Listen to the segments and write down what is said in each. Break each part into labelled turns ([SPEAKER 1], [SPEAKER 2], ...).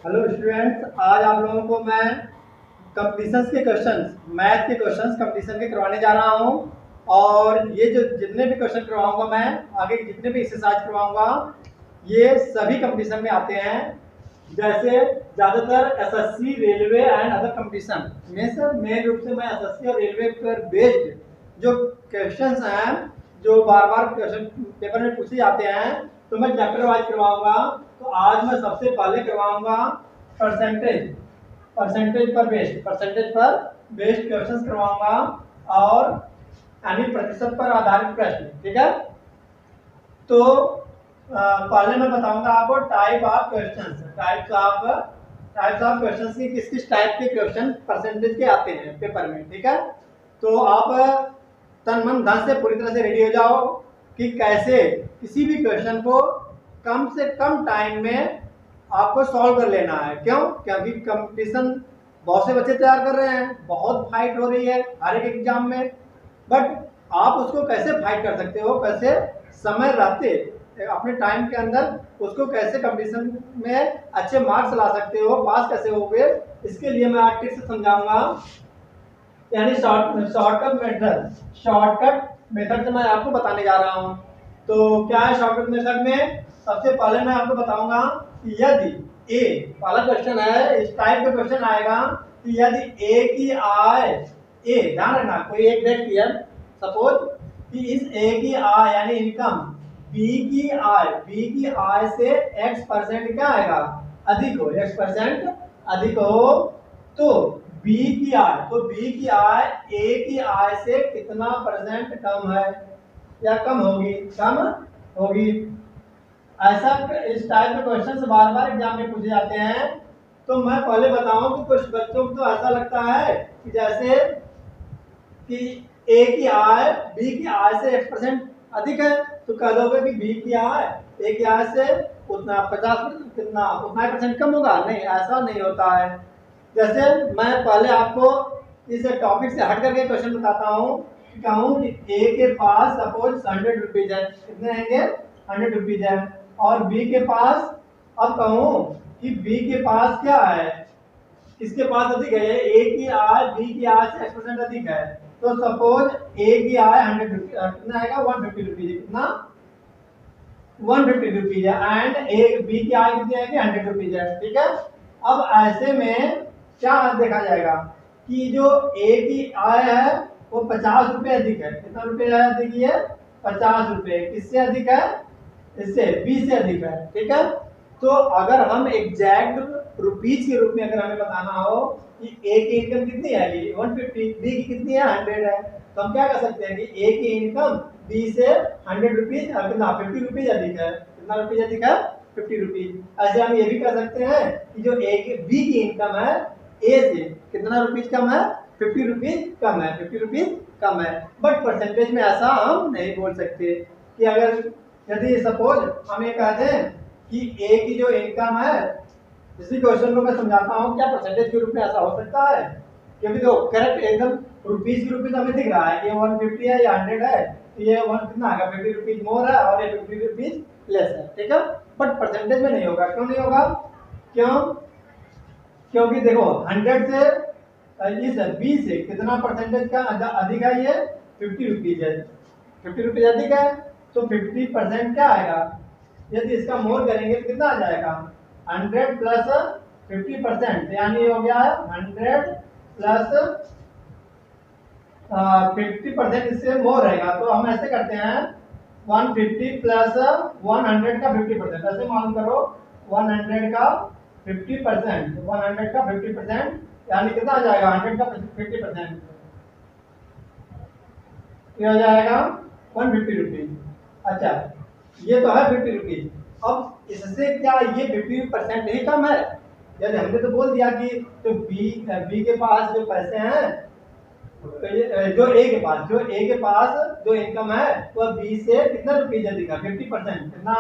[SPEAKER 1] Hello students, आज आप लोगों को मैं कंपटीशंस के क्वेश्चंस, मैथ के क्वेश्चंस कंपटीशन के करवाने जा रहा हूं। और ये जो जितने भी क्वेश्चन करवाऊंगा, मैं आगे जितने भी एक्सरसाइज करवाऊंगा, ये सभी कंपटीशन में आते हैं। जैसे ज़्यादातर SSC, railway and other competition में से मेन रूप से मैं एसएससी और रेलवे पर बेस्ड जो क्वेश्चंस हैं, जो बार बार क्वेश्चन पेपर में पूछे जाते हैं, तो मैं चैप्टर वाइज करवाऊंगा। तो आज मैं सबसे पहले करवाऊंगा परसेंटेज परसेंटेज पर बेस्ड क्वेश्चंस करवाऊंगा, और यानी प्रतिशत पर आधारित प्रश्न। ठीक है, तो पहले मैं बताऊंगा आपको टाइप्स ऑफ क्वेश्चंस की किस किस टाइप के क्वेश्चन परसेंटेज के आते हैं पेपर में। ठीक है, तो आप तन मन धन से पूरी तरह से रेडी हो जाओ कि कैसे किसी भी क्वेश्चन को कम से कम टाइम में आपको सॉल्व कर लेना है। क्यों? क्योंकि कंपटीशन बहुत से बच्चे तैयार कर रहे हैं, बहुत फाइट हो रही है हर एक एग्जाम में। बट आप उसको कैसे फाइट कर सकते हो, कैसे समय रहते अपने टाइम के अंदर उसको कैसे कंपटीशन में अच्छे मार्क्स ला सकते हो, पास कैसे होगे, इसके लिए मैं आज टिप्स समझाऊंगा। यानी शॉर्टकट मेथड से मैं आपको बताने जा रहा हूँ। तो क्या है शॉर्टकट मेथड में? सबसे पहले मैं आपको बताऊंगा कि यदि ए, पहला क्वेश्चन है, इस टाइप का क्वेश्चन आएगा कि यदि ए की आय, ए ध्यान रखना, कोई एक व्यक्ति है, सपोज कि इस ए की आय यानी इनकम बी की आय से x% क्या आएगा, अधिक हो, x% अधिक हो, तो बी की आय ए की आय से कितना परसेंट कम है या कम होगी, कम होगी। ऐसा इस टाइप के क्वेश्चन बार बार एग्जाम में पूछे जाते हैं। तो मैं पहले बताऊं कि कुछ बच्चों को तो ऐसा लगता है कि जैसे कि ए की आय बी की आय से x% अधिक है, तो कह दोगे कि बी की आय ए की आय से उतना 50% कितना उतना % कम होगा। नहीं, ऐसा नहीं होता है। जैसे मैं पहले आपको इस टॉपिक से हट करके क्वेश्चन बताता हूँ। कहूँ कि ए के पास सपोज 100 रुपीज है, कितने रहेंगे, 100 रुपीज है, और बी के पास, अब कहूँ कि बी के पास क्या है, किसके पास अधिक है, ए की आय बी की आय से x% अधिक है। तो सपोज ए की आय 100 रुपीज, कितना आएगा, 150 रुपीज, कितना 150 रुपीज है, एंड ए बी की आय कितनी आएगी, 100 रुपीज है। ठीक है, अब ऐसे में क्या देखा जाएगा कि जो ए की आय है वो 50 रुपए अधिक है। कितना रुपए अधिक है, 50 रुपए। किससे अधिक है, इससे बी से अधिक है। ठीक है, तो अगर हम एग्जैक्ट रुपीज के रूप में अगर हमें बताना हो कि ए की इनकम कितनी आएगी 150, बी की कितनी है 100 है, तो हम क्या कर सकते हैं कि ए की इनकम बी से 100 रुपीज कितना 50 रुपीज अधिक है। कितना रुपीज अधिक है, 50 रुपीज। ऐसे हम ये भी कर सकते हैं कि जो ए की बी की इनकम है ए से कितना रुपीज कम है, 50 रुपीज कम है, 50 रुपीज कम है। बट परसेंटेज में ऐसा हम नहीं बोल सकते कि अगर यदि सपोज हम ये कहते हैं कि ए की जो इनकम है, इसी क्वेश्चन को मैं समझाता हूँ क्या परसेंटेज के रूप में ऐसा हो सकता है। क्योंकि देखो करेक्ट एकदम रुपीज की रुपीज हमें दिख रहा है, ये 150 है या 100 है, तो ये 1 कितना आएगा, 50 रुपीज मोर है और ये 50 रुपीज लेस है। ठीक है, बट परसेंटेज में नहीं होगा। क्यों नहीं होगा, क्यों? क्योंकि देखो 100 से इस बी से कितना परसेंटेज का अधिक है, ये 50 रुपीज है, 50 रुपीज अधिक है, तो 50% क्या आएगा, यदि इसका मोर करेंगे तो कितना आ जाएगा, 100 प्लस 50%, यानी हो गया 100 प्लस 50%, इससे मोर रहेगा। तो हम ऐसे करते हैं 150 प्लस 100 का 50%, ऐसे मालूम करो 100 का 50%, 100 का 50% यानी कितना आ जाएगा, 100 का 50%, क्या हो जाएगा 150 रुपीज। अच्छा, ये तो है 50 रुपीज। अब इससे क्या ये 50% ही कम है? यदि हमने तो बोल दिया कि तो बी के पास जो पैसे हैं, तो जो ए के पास जो इनकम है वो बी से कितना रुपीज अधिक है, 50%, कितना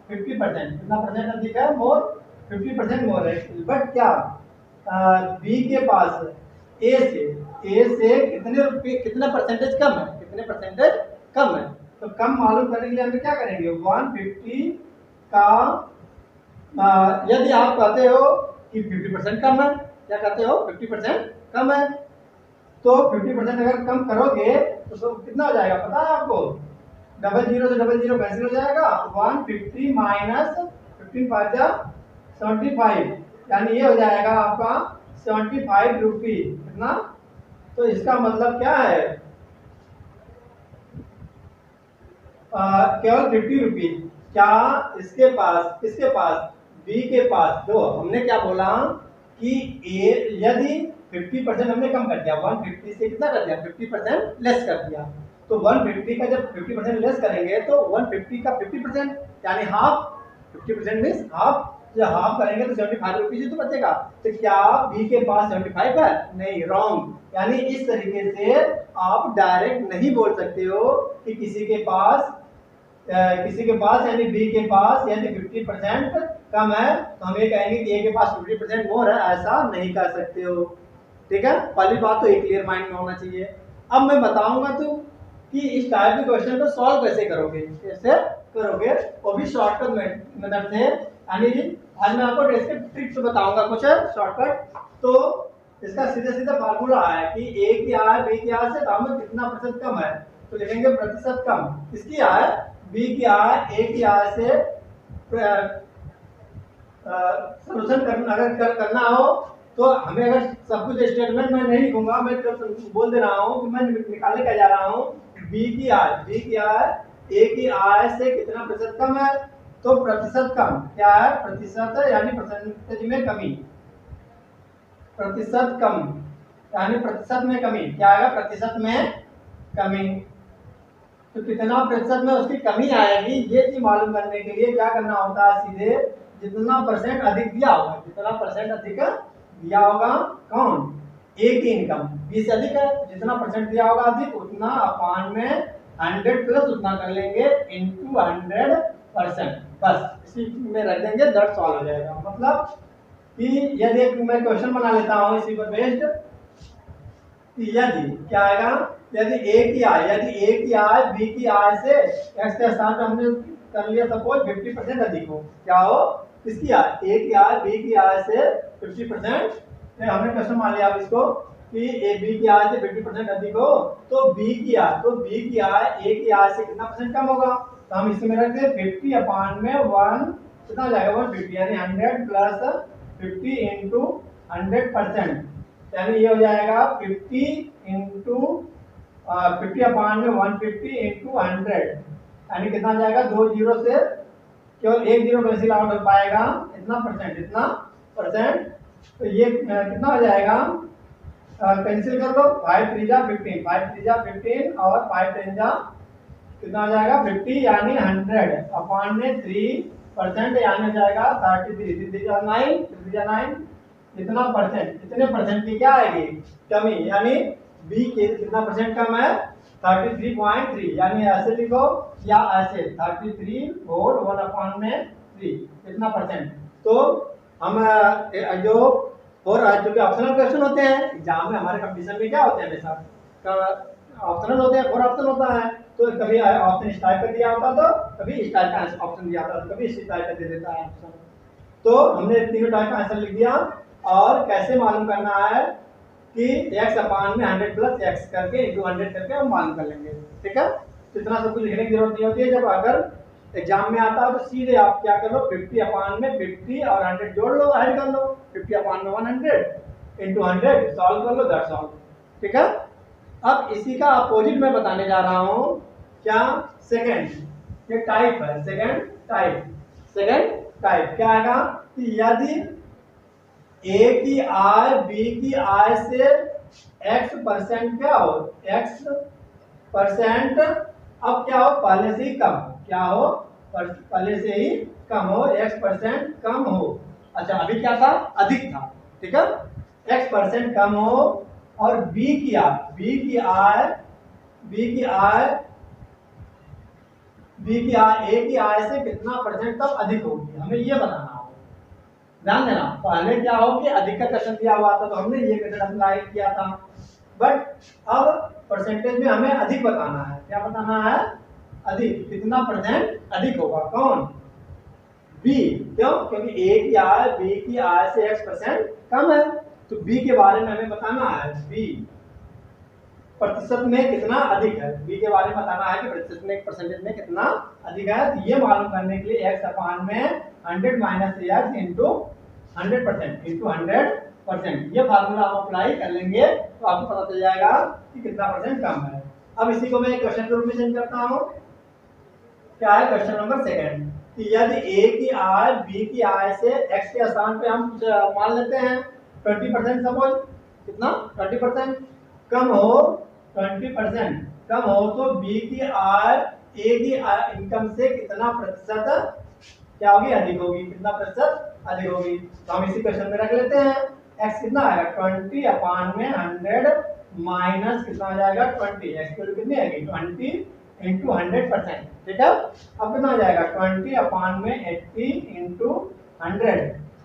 [SPEAKER 1] 50%, कितना परसेंट अधिक है, मोर 50% मोर है। बट क्या बी के पास ए से कितने रुपये, कितना परसेंटेज कम है, कितने परसेंटेज कम है। तो कम मालूम करने के लिए हम क्या करेंगे, 150 का यदि आप कहते हो कि 50% कम है। क्या कहते हो? 50% कम है। तो 50% अगर कम करोगे तो कितना हो जाएगा पता है आपको? डबल जीरो से डबल जीरो कैंसिल हो जाएगा। 150 माइनस 15 5 जा 75, यानी ये हो जाएगा आपका 75 रुपी। कितना? तो इसका मतलब क्या है? केवल 50 रुपी। क्या इसके पास, किसके पास? बी के पास। दो हमने क्या बोला कि ए यदि 50% हमने कम कर दिया, 150 से कितना कर दिया? 50% लेस कर दिया। तो 150 का जब 50% लेस करेंगे तो 150 का 50% यानी हाफ। 50% means half. जब हाफ करेंगे तो 75 रुपीज तो बचेगा। तो क्या बी के पास 75 है? नहीं, रॉन्ग। यानी इस तरीके से आप डायरेक्ट नहीं बोल सकते हो कि किसी के पास यानी बी के पास यदि 50% कम है तो हम ये कहेंगे कि ए के पास 50% मोर है, ऐसा नहीं कर सकते हो। ठीक है, पहली बात तो एक क्लियर माइंड में होना चाहिए। अब मैं बताऊंगा तो कि इस टाइप के क्वेश्चन को सॉल्व कैसे करोगे, कैसे करोगे, वो भी शॉर्टकट मेथड से। यानी आज मैं आपको इसके ट्रिक्स बताऊंगा कुछ शॉर्टकट। तो इसका सीधा सीधा फार्मूला है कि ए की आय बी की आय से दाम में कितना प्रतिशत कम है। तो लिखेंगे प्रतिशत कम किसकी आय? बी की आय ए की आय से सोल्यूशन करना हो तो हमें अगर सब कुछ स्टेटमेंट में नहीं लिखूंगा, मैं बोल दे रहा हूँ कि मैं निकालने का जा रहा हूँ बी की आय ए की आय से कितना प्रतिशत कम है। तो प्रतिशत कम क्या है? प्रतिशत यानी परसेंटेज में कमी। प्रतिशत कम यानी प्रतिशत में कमी। क्या आएगा? प्रतिशत में कमी। तो कितना प्रतिशत में उसकी कमी आएगी, ये चीज मालूम करने के लिए क्या करना होता है? सीधे जितना परसेंट अधिक दिया होगा, जितना परसेंट अधिक दिया होगा, कौन? ए की इनकम बी से अधिक है, जितना परसेंट दिया होगा अधिक उतना अपान में 100 प्लस उतना कर लेंगे इंटू 100%। बस इसी में रख देंगे, दैट सॉल्व हो जाएगा। मतलब कि यदि एक मैं क्वेश्चन बना लेता हूँ इसी पर बेस्ड, यदि क्या आएगा? यदि ए की आय बी की आय से एक्स के साथ हमने कर लिया सपोज 50% अधिक हो। क्या हो? किसकी आय? ए की आय बी की आय से 50%। हमने क्वेश्चन मान लिया अब इसको कि ए बी की आय से 50% अधिक हो तो बी की आय ए की आय से कितना परसेंट कम होगा? तो हम इसमें रखते हैं 50 अपान में 1 कितना हो जाएगा? 150 यानी 100 प्लस 50 इंटू 100%, यानी ये हो जाएगा 50 इंटू 50 अपान में 150 इंटू 100, यानी कितना जाएगा? 2 जीरो से केवल एक जीरो कैंसिल आउट हो पाएगा। इतना परसेंट। तो ये कितना हो जाएगा? कैंसिल कर लो। 5 3 जा 15, 5 3 जा 15 और 5 10 जा कितना हो जाएगा? 50 यानी 100 अपान में 3% यानी हो जाएगा 33। 3 जा 9, 3 जा 9, कितना परसेंट? इतने परसेंट की क्या आएगी? कमी। यानी बी के कितना परसेंट कम है? 33.3। यानी ऐसे लिखो या ऐसे 33 और 1 अपान में 3 कितना परसेंट। तो हम जो और जो भी ऑप्शनल क्वेश्चन होते हैं एग्जाम में, हमारे कंपटीशन में क्या होते हैं हमेशा ऑप्शनल होते हैं, और ऑप्शन होता है। तो कभी ऑप्शन इस टाइप का दिया होता तो कभी इस टाइप का ऑप्शन दिया होता, कभी इस टाइप का दे देता है ऑप्शन। तो हमने तीनों टाइप का आंसर लिख दिया। और कैसे मालूम करना है कि x अपान में 100 प्लस x करके इंटू 100 करके हम मालूम कर लेंगे। ठीक है, तो इतना सब कुछ लिखने की जरूरत नहीं होती है। जब अगर एग्जाम में आता है तो सीधे आप क्या कर लो, 50 अपान में 50 और 100 जोड़ लो, ऐड कर लो। 50 अपान में 100 इंटू 100 सॉल्व कर लो, दैट्स ऑल। ठीक है, अब इसी का अपोजिट मैं बताने जा रहा हूँ। क्या? सेकेंड, ये टाइप है। सेकेंड टाइप क्या आएगा कि यदि ए की आय बी की आय से x% क्या हो? x%। अब क्या हो? पहले से ही कम। क्या हो? पहले से ही कम हो, x% कम हो। अच्छा, अभी क्या था? अधिक था। ठीक है, x% कम हो और बी की आय ए की आय से कितना परसेंट तक अधिक होगी, हमें ये बताना होगा। ध्यान देना, पहले क्या हो कि अधिक का क्वेश्चन दिया हुआ था तो हमने ये मेथड अप्लाई किया था, बट अब परसेंटेज में हमें अधिक बताना है। क्या बताना है? अधिक। कितना परसेंट अधिक होगा? कौन? बी। क्यों? क्योंकि ए की आय बी की आय से x% कम है, तो बी के बारे में हमें बताना है, बी प्रतिशत में कितना अधिक है, बी के बारे में बताना है कि प्रतिशत में परसेंटेज में कितना अधिक है। तो ये मालूम करने के लिए x अपान में 100 माइनस x इंटू 100% इंटू 100%, ये फार्मूला आप अप्लाई कर लेंगे तो आपको पता चल जाएगा कि कितना परसेंट कम है। अब इसी को मैं क्वेश्चन के रूप में चेंज करता हूँ। क्या है क्वेश्चन नंबर सेकंड, कि यदि ए की आय बी की आय से x के स्थान पे हम मान लेते हैं 20%, सपोज कितना 20% कम हो, 20% कम हो, तो बी की आय ए की इनकम से कितना प्रतिशत क्या होगी, अधिक होगी, कितना प्रतिशत अधिक होगी। तो हम इसी क्वेश्चन में रख लेते हैं, x कितना आएगा 20 अपान में 100 माइनस कितना आ जाएगा 20, x की वैल्यू कितनी आएगी 20 इंटू 100%, ठीक है। अब कितना आ जाएगा 20 अपान में 80 इंटू 100,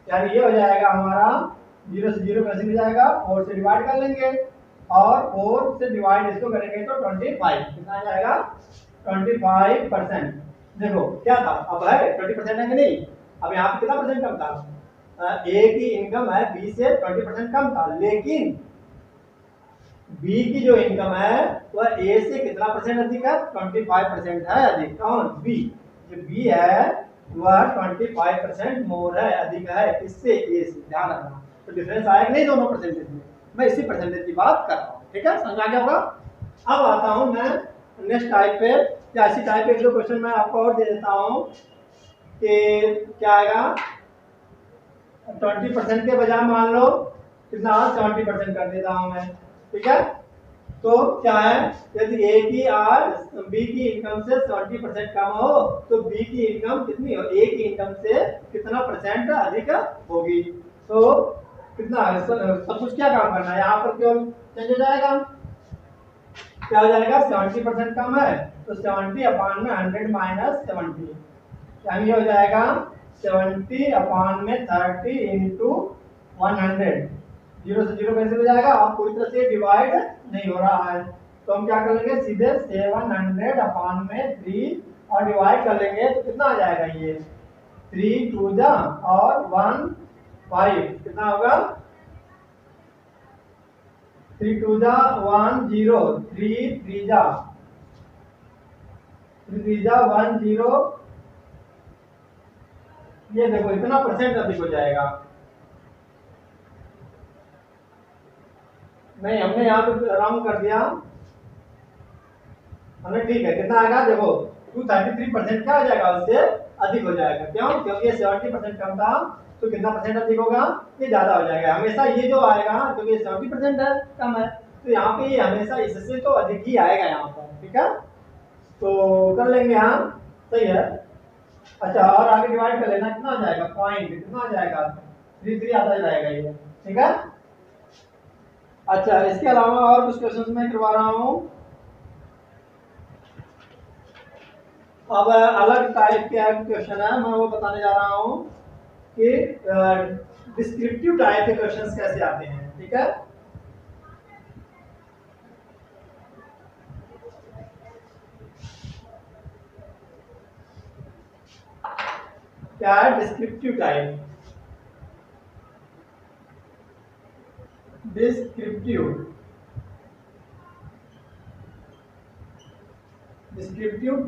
[SPEAKER 1] यानी ये हो जाएगा हमारा 0 से 0 कैंसिल हो जाएगा, 4 से डिवाइड कर लेंगे और 4 से डिवाइड इसको करेंगे तो 25, कितना आ जाएगा 25%। देखो क्या था, अब है 20% है कि नहीं, अब यहाँ पे कितना परसेंट कम था, ए की इनकम है बी से 20% कम था, लेकिन बी की जो इनकम है वह ए से कितना परसेंट अधिक है, 25% है अधिक। कौन? बी। जो बी है वह 25% मोर है, अधिक है, इससे ए से, ध्यान रखना। तो डिफरेंस आया कि नहीं दोनों परसेंटेज में, मैं इसी परसेंटेज की बात कर रहा हूँ, ठीक है, समझ आ गया होगा। अब आता हूँ मैं नेक्स्ट टाइप पे, या इसी टाइप के जो क्वेश्चन मैं आपको और दे देता हूँ कि क्या आएगा, 20% के बजाय मान लो कितना 70% कर देता हूँ मैं, ठीक है। तो क्या है, यदि ए की आय बी की इनकम से 70% कम हो तो बी की इनकम कितनी हो, ए की इनकम से कितना परसेंट अधिक होगी। तो कितना सब कुछ क्या काम करना है, यहाँ पर केवल चेंज हो जाएगा, क्या हो जाएगा 70% कम है तो 70 अपान में 100 माइनस 70, यानी ये हो जाएगा 70 अपान में 30 इंटू 100, 0 से 0 कैंसिल हो जाएगा, अब पूरी तरह से डिवाइड नहीं हो रहा है, तो हम क्या कर लेंगे सीधे 700 अपान में 3 और डिवाइड कर लेंगे तो कितना आ जाएगा, ये 3 2 जा और 1 5, कितना होगा 3 2 जा 1 0, 3 3 जा 1 0, ये देखो इतना परसेंट अधिक हो जाएगा। नहीं, हमने यहाँ पे राउंड कर दिया हमने, ठीक है, कितना आएगा देखो 233% क्या हो जाएगा, उससे अधिक हो जाएगा। क्यों? क्योंकि ये 70% कम था, तो कितना परसेंट अधिक होगा, ये ज्यादा हो जाएगा। हमेशा ये जो आएगा, क्योंकि 70% है कम है, तो यहाँ पे ये हमेशा इससे तो अधिक ही आएगा यहाँ पर, ठीक है। तो कर लेंगे हम, सही है। अच्छा, और आगे डिवाइड कर लेना, कितना हो जाएगा पॉइंट, कितना हो जाएगा 3 आता जाएगा ये, ठीक है। अच्छा, इसके अलावा और कुछ क्वेश्चन मैं करवा रहा हूँ। अब अलग टाइप के क्वेश्चन है, मैं वो बताने जा रहा हूँ कि डिस्क्रिप्टिव टाइप के क्वेश्चंस कैसे आते हैं, ठीक है। क्या है descriptive type, descriptive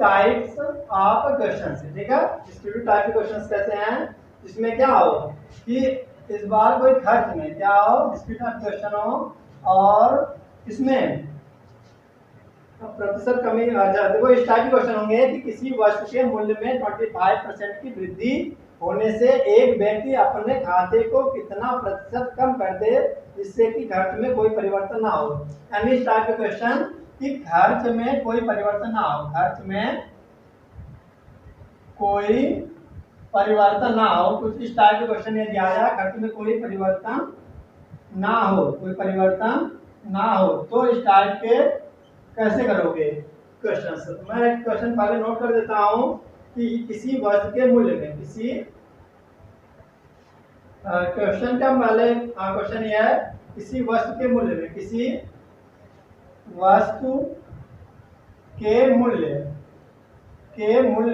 [SPEAKER 1] types of questions, ठीक है। डिस्क्रिप्टिव टाइप के क्वेश्चंस कैसे हैं, इसमें क्या हो कि इस बार कोई खर्च में क्या हो, डिस्क्रिप्टिव क्वेश्चन हो और इसमें प्रतिशत कमी। अच्छा देखो, इस टाइप के क्वेश्चन होंगे कि किसी वस्तु के मूल्य में 25% की वृद्धि होने से एक व्यक्ति अपने खाते को कितना प्रतिशत कम कर दे जिससे कि खर्च में कोई परिवर्तन ना हो। यानी इस टाइप के क्वेश्चन कि खर्च में कोई परिवर्तन ना हो, खर्च में कोई परिवर्तन ना हो, कुछ इस टाइप के क्वेश्चन यदि आया, खर्च में कोई परिवर्तन ना हो, कोई परिवर्तन ना हो, तो इस टाइप के कैसे करोगे क्वेश्चन। मैं एक क्वेश्चन पहले नोट कर देता हूं कि किसी वस्तु के मूल्य में, किसी क्वेश्चन का पहले क्वेश्चन यह है, किसी वस्तु के मूल्य में, किसी वस्तु के मूल्य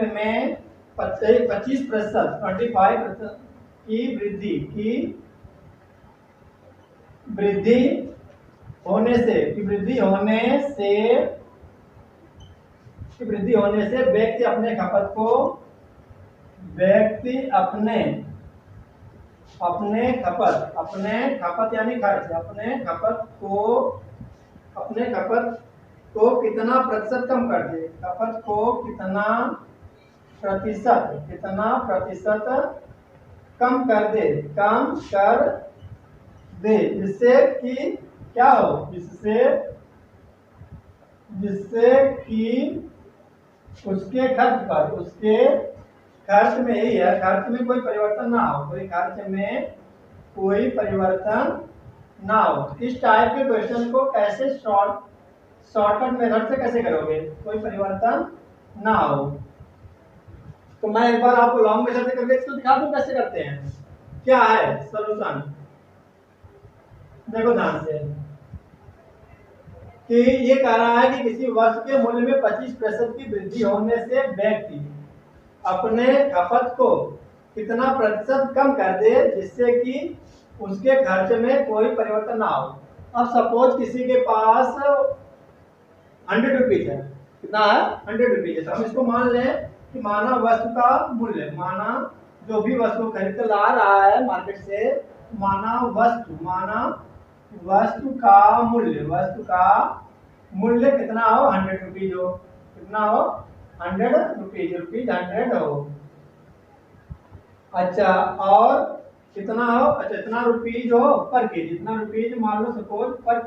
[SPEAKER 1] में 25%, 25% की वृद्धि होने से व्यक्ति अपने खपत यानी खर्च, अपने खपत को कितना प्रतिशत कम कर दे, खपत को कितना प्रतिशत कम कर दे जिससे कि क्या हो, जिससे कि उसके खर्च में ही है, खर्च में कोई परिवर्तन ना हो। इस टाइप के क्वेश्चन को कैसे शॉर्टकट मेथड से कैसे करोगे, कोई परिवर्तन ना हो। तो मैं एक बार आपको लॉन्ग मेथड से करके इसको दिखा दूं कैसे करते हैं। क्या है सॉल्यूशन, देखो ध्यान से कि ये कह रहा है कि किसी वस्तु के मूल्य में 25% की वृद्धि होने से व्यक्ति अपने खपत को कितना प्रतिशत कम कर दे जिससे कि उसके खर्च में कोई परिवर्तन ना हो। अब सपोज किसी के पास 100 रुपीज है, कितना है 100 रुपीज है, तो हम इसको मान लें कि माना वस्तु का मूल्य, माना जो भी वस्तु खरीद कर ला रहा है मार्केट से, माना वस्तु का मूल्य कितना हो 100 रुपीज हो, कितना हो 100 रुपीज, 100 हो। अच्छा और कितना हो, अच्छा इतना रुपीज हो पर केजी, इतना रुपीज मान लो सपोज पर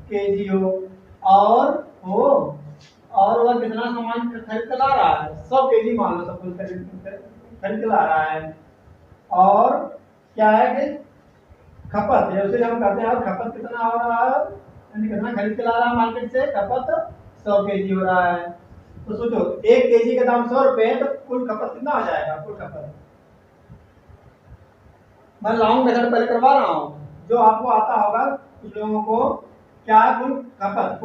[SPEAKER 1] केजी हो, और वह कितना सामान खरीद कर ला रहा है 100 केजी मान लो सपोज खरीद कर ला रहा है। और क्या है कि खपत है, उसे हम कहते हैं और खपत कितना हो रहा है, यानी कितना खरीद के ला रहा है मार्केट से, खपत 100 केजी हो रहा है। तो सोचो 1 केजी का दाम 100 रुपए है, तो कुल खपत कितना आ जाएगा, कुल खपत। मैं लॉन्ग मेथड पहले करवा रहा हूँ, जो आपको आता होगा कुछ लोगों को, क्या कुल खपत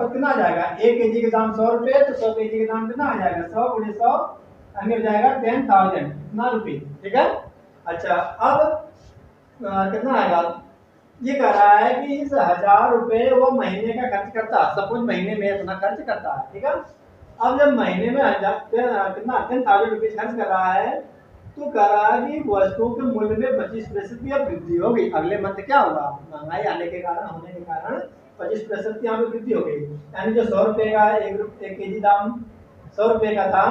[SPEAKER 1] कितना आ जाएगा, 1 केजी का दाम 100 रुपए, तो 100 केजी का दाम कितना आ जाएगा, 100 × 100 यानी हो जाएगा 10,000, कितना रुपये, ठीक है। अच्छा अब कितना आएगा, ये कह रहा है कि इस 1000 रुपए वो महीने का खर्च करता है, सपोज महीने में इतना खर्च करता है, ठीक है। अब जब महीने में कितना 10,000 रुपीज खर्च कर रहा है, तो कह रहा है कि वस्तुओं के मूल्य में 25% की वृद्धि होगी। अगले मंथ क्या होगा, महंगाई होने के कारण 25% की यहाँ पे वृद्धि हो गई, यानी जो 100 रुपए का 1 केजी दाम 100 रुपए का था,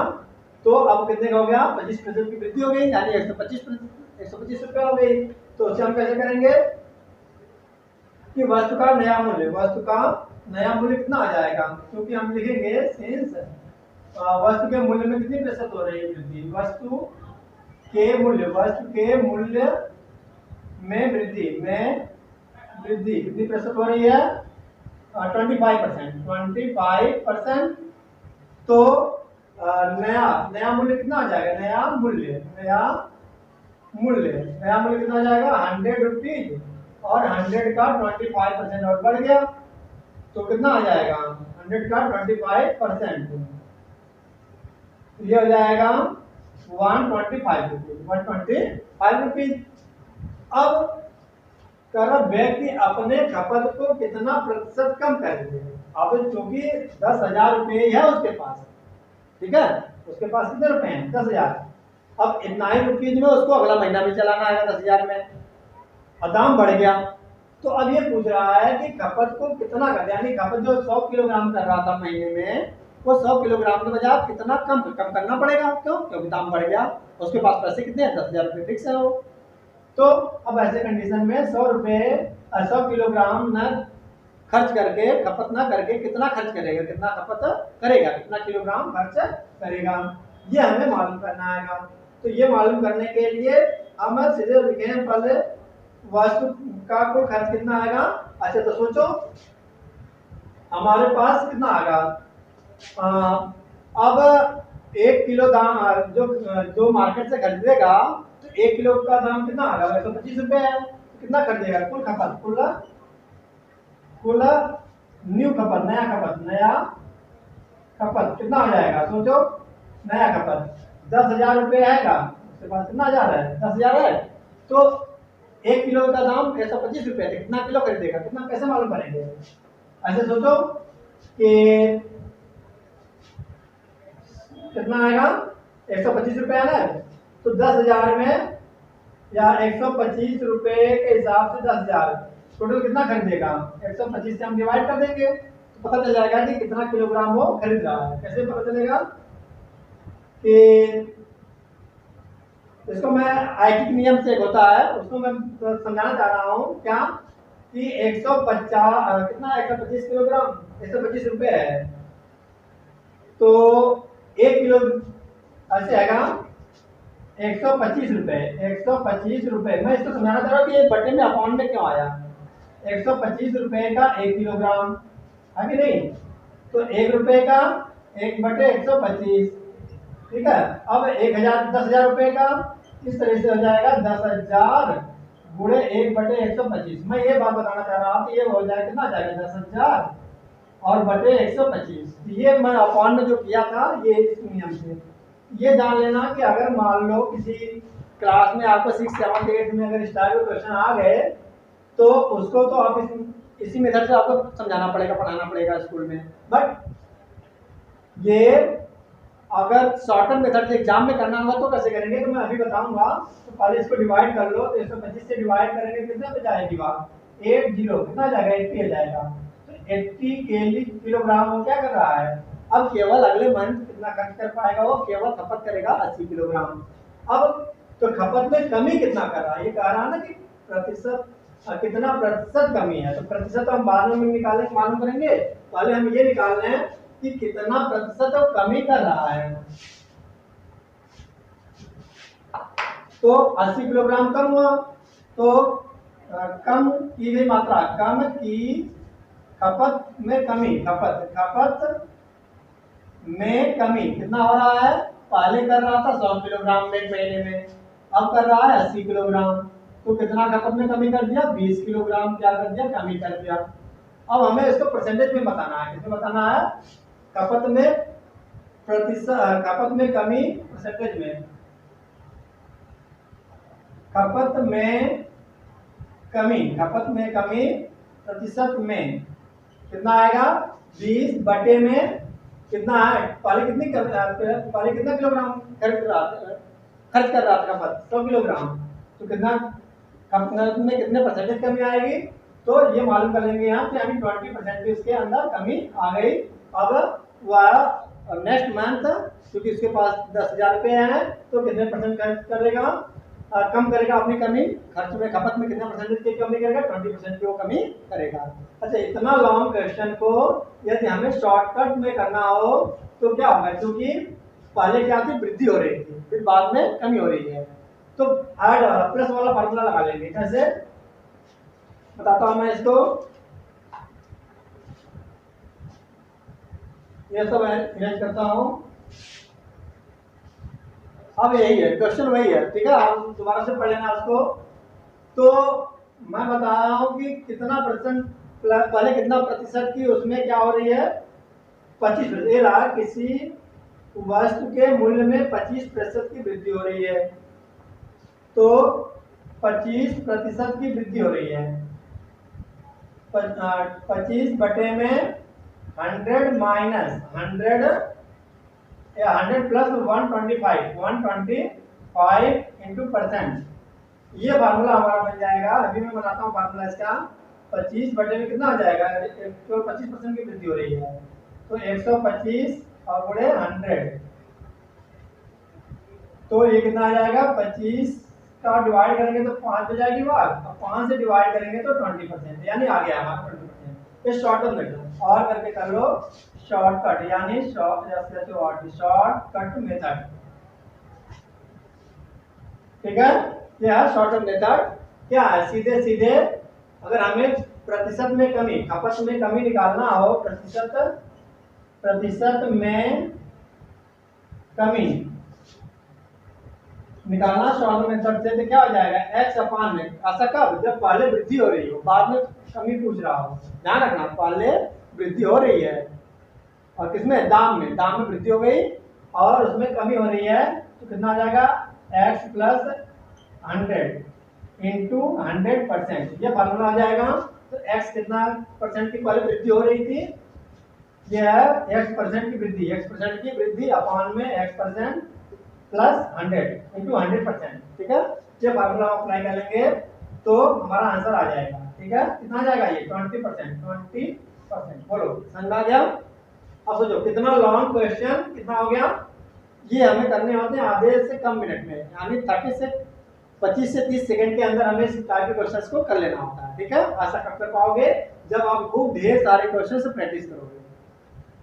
[SPEAKER 1] तो अब कितने का हो गया, 25% की वृद्धि हो गई, यानी 125 रुपए हो गई। तो उसे हम कैसे करेंगे कि वस्तु का नया मूल्य कितना आ जाएगा, क्योंकि हम लिखेंगे सिंस वस्तु के मूल्य में कितनी प्रतिशत हो रही है वृद्धि, वस्तु के मूल्य में वृद्धि कितनी प्रतिशत हो रही है, 25%। तो नया मूल्य कितना आ जाएगा, नया मूल्य कितना आ जाएगा 100 रुपीज, और 100 का 25% और बढ़ गया, तो कितना आ जाएगा 100 का 25%, ये हो जाएगा 125 रुपीज। अब कर व्यक्ति अपने खपत को कितना प्रतिशत कम कर दे। अब चूंकि 10,000 रुपये है उसके पास, ठीक है, उसके पास कितने रुपए हैं 10,000। अब इतना ही रुपीज में उसको अगला महीना भी चलाना आएगा 10,000 में, और दाम बढ़ गया। तो अब ये पूछ रहा है कि खपत को कितना कर दे, यानी खपत जो 100 किलोग्राम कर रहा था महीने में, वो 100 किलोग्राम के बजाय कितना कम करना पड़ेगा, क्यों, क्योंकि दाम बढ़ गया, उसके पास पैसे कितने हैं 10,000 रुपये फिक्स है वो। तो अब ऐसे कंडीशन में 100 किलोग्राम न खर्च करके, खपत ना करके कितना खर्च करेगा, कितना खपत करेगा, कितना किलोग्राम खर्च करेगा, ये हमें मालूम करना आएगा। तो ये मालूम करने के लिए हम सीधे लिखें पहले वस्तु का कुल खर्च कितना आएगा। अच्छा तो सोचो हमारे पास कितना आएगा, अब 1 किलो दाम जो मार्केट से खरीदेगा, तो 1 किलो का दाम कितना आएगा 125 रुपए है, तो कितना खरीदेगा, कुल खपत, कुल नया खपत कितना आ जाएगा, सोचो नया खपत 10,000 रुपये आएगा, उसके पास कितना हजार है, 10,000 है, तो 1 किलो का दाम 125 रुपये है, कितना किलो खरीदेगा, कितना कैसे मालूम करेंगे। ऐसे सोचो कि कितना आएगा, 125 रुपये आना है, तो 10,000 में या 125 रुपये के हिसाब से 10,000 टोटल कितना खरीदेगा, 125 से हम डिवाइड कर देंगे तो पता चल जाएगा कि कितना किलोग्राम वो खरीद रहा है। कैसे पता चलेगा कि इसको मैं आईटी नियम से एक होता है, उसको मैं समझाना चाह रहा हूँ क्या कि 150 कितना 125 किलोग्राम 125 रुपये है, तो 1 किलो ऐसे आएगा 125 रुपये, 125 रुपये। मैं इसको समझाना चाह रहा हूँ कि ये बटे में अपॉन में क्यों आया। 125 रुपये का 1 किलोग्राम है कि नहीं, तो 1 रुपये का 1/125, ठीक है। अब 10,000 रुपये का इस तरह से हो जाएगा 10,000 गुणे 1/125। मैं ये बात बताना चाह रहा हूँ कि ये हो जाएगा कितना जाएगा 10,000 और बटे 125। ये मैं अपॉन में जो किया था ये इस नियम से। ये जान लेना कि अगर मान लो किसी क्लास में आपको 6, 7, 8 में अगर इस टाइप के क्वेश्चन आ गए तो उसको तो आप इसी मेथड से आपको समझाना पड़ेगा, पढ़ाना पड़ेगा स्कूल में। बट ये अगर शॉर्टकट मेथड से एग्जाम में करना होगा तो कैसे करेंगे, तो मैं अभी बताऊंगा। तो पहले इसको डिवाइड कर लो, तो 125 से डिवाइड करेंगे कितना पे जाएगी बात, 80 कितना जाएगा 80 आ जाएगा, तो 80 किलोग्राम वो क्या कर रहा है। अब केवल अगले मंथ कितना खर्च कर पाएगा, वो केवल खपत करेगा 80 किलोग्राम। अब तो खपत में कमी कितना कर रहा है, ये कह रहा है ना कि प्रतिशत कितना प्रतिशत कमी है, तो प्रतिशत हम बाद में निकालेंगे, मालूम करेंगे। पहले हम ये निकाल रहे हैं कि कितना प्रतिशत वो कमी कर रहा है। तो 80 किलोग्राम कम हुआ, तो कम की गई मात्रा, कम की खपत में कमी, खपत में कमी कितना हो रहा है। पहले कर रहा था 100 किलोग्राम में महीने में, अब कर रहा है 80 किलोग्राम, तो कितना खपत में कमी कर दिया, 20 किलोग्राम क्या कर दिया, कमी कर दिया। अब हमें इसको परसेंटेज में बताना है, किसमें बताना है, खपत में प्रतिशत, खपत में कमी परसेंटेज में, खपत में कमी प्रतिशत में कितना आएगा, 20 बटे में कितना है, पहले कितना किलोग्राम खर्च कर रहा था खपत 100 किलोग्राम, तो कितना खपत में कितने परसेंटेज कमी आएगी, तो ये मालूम कर लेंगे यहाँ कि अभी 20% इसके अंदर कमी आ गई। अब वह नेक्स्ट मंथ क्योंकि इसके पास 10,000 रुपये हैं तो कितने परसेंट खर्च करेगा, कम करेगा अपनी कमी, खर्च में खपत में कितने परसेंटेज की कमी करेगा, 20% की वो कमी करेगा। अच्छा, इतना लॉन्ग क्वेश्चन को यदि हमें शॉर्टकट में करना हो तो क्या होगा, क्योंकि पहले क्या थी, वृद्धि हो रही थी, फिर बाद में कमी हो रही है, तो ऐड प्लस वाला फार्मूला लगा लेंगे। कैसे बताता हूं मैं इसको, ये सब इरेज करता हूं। अब यही है क्वेश्चन, वही है, ठीक है, आप दोबारा से पढ़ लेना उसको। तो मैं बता रहा हूं कि कितना परसेंट, पहले कितना प्रतिशत की उसमें क्या हो रही है, 25%। ये रहा, किसी वस्तु के मूल्य में 25% की वृद्धि हो रही है, तो 25% की वृद्धि हो रही है। 25 बटे में 100 माइनस 100 या 100 प्लस 125 इंटू परसेंट, ये फार्मूला हमारा बन जाएगा। अभी मैं बताता हूँ फार्मूला इसका। 25 बटे में कितना आ जाएगा, तो 25% की वृद्धि हो रही है, तो 125 और गुणे 100, तो ये कितना आ जाएगा, 25 का डिवाइड करेंगे तो 5 हो जाएगी बात, और 5 से डिवाइड करेंगे तो 20%, यानी आ गया हमारा 20%। ये शॉर्टकट मेथड और करके कर लो, शॉर्टकट यानी शॉर्टकट मेथड, ठीक है। यह है शॉर्टकट मेथड। क्या है, सीधे सीधे अगर हमें प्रतिशत में कमी, खपत में कमी निकालना हो, प्रतिशत में कमी निकालना शॉर्टकट मेथड से, तो क्या हो जाएगा, x अपान में, ऐसा कब, जब पहले वृद्धि हो रही हो, बाद में कमी पूछ रहा हो। ध्यान रखना, पहले वृद्धि हो रही है और किसमें, दाम में वृद्धि हो गई, और उसमें कमी हो रही है तो कितना आ जाएगा x प्लस 100 इंटू 100%, ये फार्मूला आ जाएगा। तो x कितना परसेंट की पहले वृद्धि हो रही थी, ये है x% की वृद्धि, x% की वृद्धि अपॉन में x% प्लस 100 इंटू 100%, ठीक है। ये फार्मूला अप्लाई करेंगे तो हमारा आंसर आ जाएगा, ठीक है। कितना आ जाएगा ये 20%। बोलो समझ आ गया। अब सोचो कितना लॉन्ग क्वेश्चन कितना हो गया, ये हमें करने होते हैं आधे से कम मिनट में, यानी 25 से 30 सेकंड के अंदर हमें इस टाइप के क्वेश्चंस को कर लेना होता है, ठीक है। ऐसा कब कर पाओगे जब आप खूब ढेर सारे क्वेश्चन से प्रैक्टिस करोगे,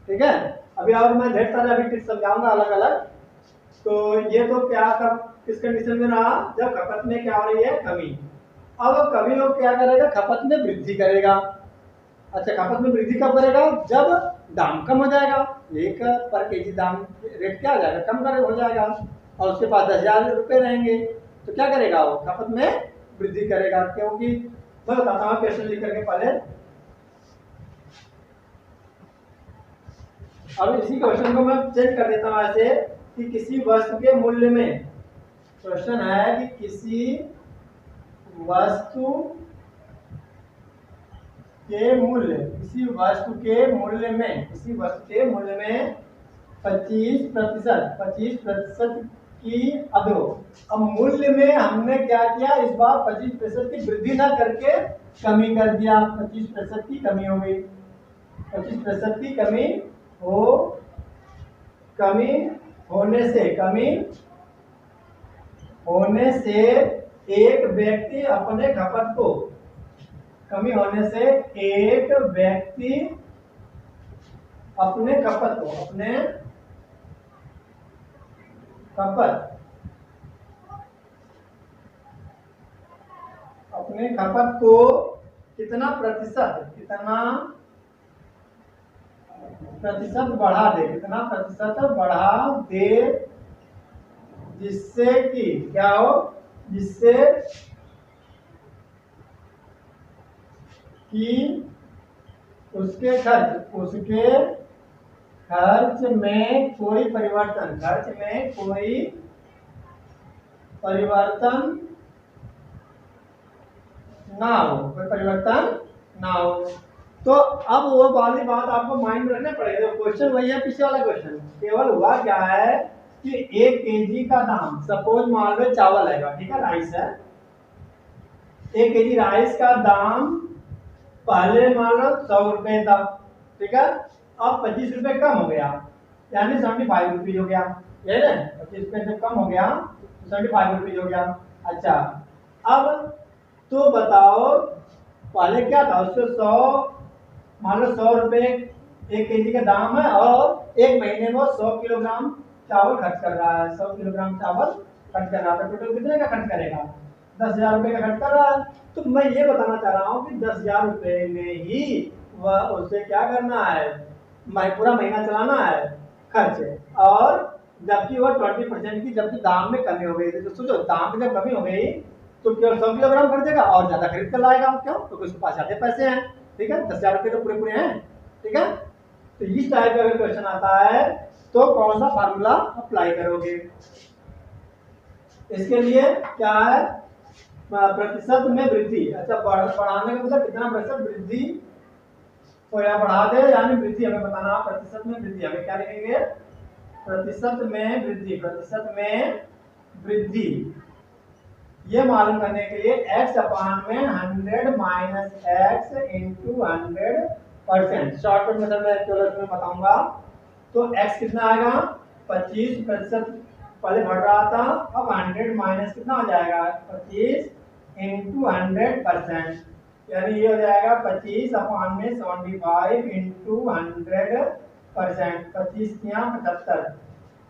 [SPEAKER 1] ठीक है। अभी और मैं ढेर सारे अभी टिप्स समझाऊंगा अलग अलग। तो ये तो क्या कब किस कंडीशन में रहा, जब खपत में क्या हो रही है कमी। अब कभी लोग क्या करेगा, खपत में वृद्धि करेगा। अच्छा, खपत में वृद्धि कब करेगा, जब दाम कम हो जाएगा, एक पर केजी दाम रेट क्या हो जाएगा, कम कर हो जाएगा, और उसके पास 10,000 रुपये रहेंगे तो क्या करेगा वो खपत में वृद्धि करेगा। क्योंकि मैं बताता हूँ क्वेश्चन लिख करके पहले। अब इसी क्वेश्चन को मैं चेंज कर देता हूँ ऐसे कि किसी वस्तु के मूल्य में, क्वेश्चन है कि किसी वस्तु के मूल्य, किसी वस्तु के मूल्य में 25% की अदो। अब मूल्य में हमने क्या किया, इस बार 25% की वृद्धि ना करके कमी कर दिया, 25% की कमी हो गई। 25% की कमी होने से एक व्यक्ति अपने खपत को, कमी होने से एक व्यक्ति अपने खपत को कितना प्रतिशत बढ़ा दे, जिससे कि क्या हो, जिससे कि उसके खर्च में कोई परिवर्तन ना हो। तो अब वो वाली बात आपको माइंड में रखना पड़ेगा। क्वेश्चन वही है पीछे वाला क्वेश्चन, केवल हुआ क्या है कि 1 केजी का दाम, सपोज मान लो चावल है, ठीक है, राइस है, 1 केजी राइस का दाम पहले मान लो 100 रुपए था, ठीक है। अब 25 रुपए कम हो गया, यानी 75 रुपीज हो गया, ये ना 25 रुपए जब कम हो गया तो 75 रुपीज हो गया। अच्छा, अब तो बताओ पहले क्या था, उसको 100 मान लो 100 रुपए 1 केजी का दाम है, और एक महीने में 100 किलोग्राम चावल खर्च कर रहा है, 100 किलोग्राम चावल खर्च कर रहा है, तो टोटल कितने का खर्च करेगा, 10,000 रुपए का खर्च कर रहा है। तो मैं ये बताना चाह रहा हूँ कि 10,000 रुपए में ही वह उसे क्या करना है, पूरा महीना चलाना है खर्च, और जबकि वह 20% की जबकि दाम में कमी हो गई थी। तो सोचो दाम में जब कमी हो गई तो केवल 100 किलोग्राम खरीदेगा और ज्यादा खरीद कर लाएगा, क्यों, क्योंकि उसके पास ज्यादा पैसे हैं, ठीक है, 10,000 रुपए तो पूरे हैं, ठीक है। तो इस टाइप का अगर क्वेश्चन आता है तो कौन सा फार्मूला अप्लाई करोगे, इसके लिए क्या है, प्रतिशत में वृद्धि। अच्छा, बढ़ाने का मतलब कितना प्रतिशत वृद्धि को या बढ़ा दे, यानी वृद्धि हमें बताना, प्रतिशत में वृद्धि हमें क्या लिखेंगे, प्रतिशत में वृद्धि ये मालूम करने के लिए x अपान में 100 minus x into 100%, shortcut method में बताऊंगा। तो x कितना आएगा, 25% पहले बढ़ रहा था, अब 100 माइनस कितना हो जाएगा, 25 इंटू 100%, यानी ये हो जाएगा 25 अपान में 75 इंटू 100%, 25 या 75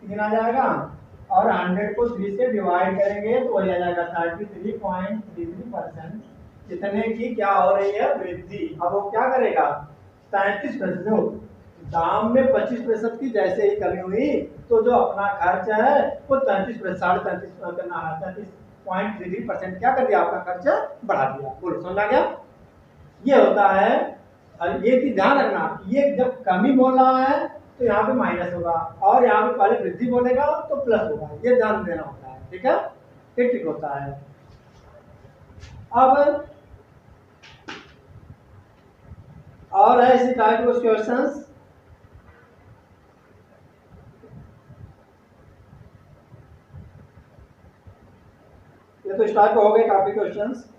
[SPEAKER 1] कितना आ जाएगा, और 100 को 3 से डिवाइड करेंगे तो वही आ जाएगा 33.33%, जितने की क्या हो रही है वृद्धि। अब वो क्या करेगा, 33%, दाम में 25% की जैसे ही कमी हुई तो जो अपना खर्च है वो 33.33% क्या कर दिया, आपका खर्च बढ़ा दिया। बोलो समझ आ गया, ये होता है। और ये चीज ध्यान रखना, ये जब कमी बोल रहा है तो यहाँ पे माइनस होगा, और यहाँ पे पहले वृद्धि बोलेगा तो प्लस होगा, ये ध्यान देना होता है। ठीक है, ये ट्रिक होता है। अब और है इसी टाइप के क्वेश्चंस। ये तो इस टाइप के हो गए काफी क्वेश्चंस।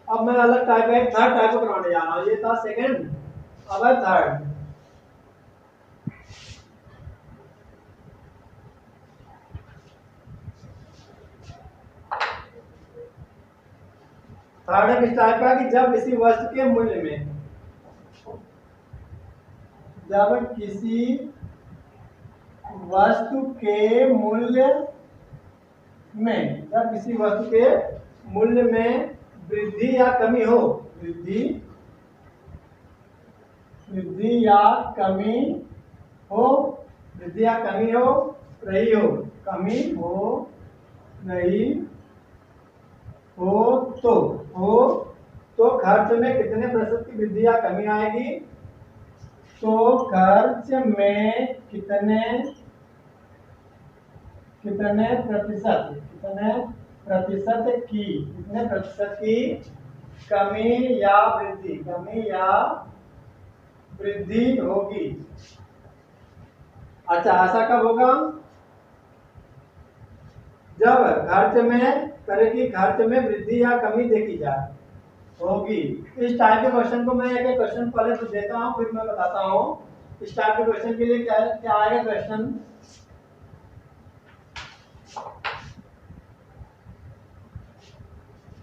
[SPEAKER 1] अब मैं अलग टाइप है, थर्ड टाइप को बनाने जा रहा हूँ। ये था सेकंड, अब है थर्ड। थर्ड है किस टाइप का कि जब किसी वस्तु के मूल्य में, जब किसी वस्तु के मूल्य में, जब किसी वस्तु के मूल्य में वृद्धि या कमी हो, वृद्धि या कमी हो, वृद्धि या कमी हो रही हो, कमी हो रही हो तो खर्च में कितने प्रतिशत की वृद्धि या कमी आएगी? तो खर्च में कितने प्रतिशत की कमी या वृद्धि होगी? अच्छा, ऐसा कब होगा? जब खर्च में वृद्धि या कमी देखी जाए होगी। इस टाइप के क्वेश्चन को मैं एक क्वेश्चन पहले तो देता हूँ, फिर मैं बताता हूँ इस टाइप के क्वेश्चन के लिए क्या आएगा क्वेश्चन।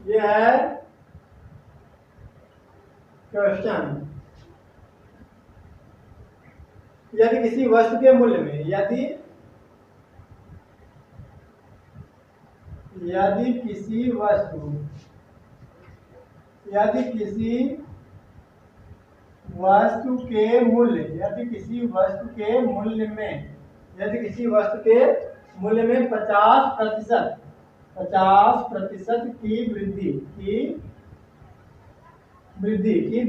[SPEAKER 1] ये है क्वेश्चन, यदि किसी वस्तु के मूल्य में, यदि किसी वस्तु के मूल्य में 50% की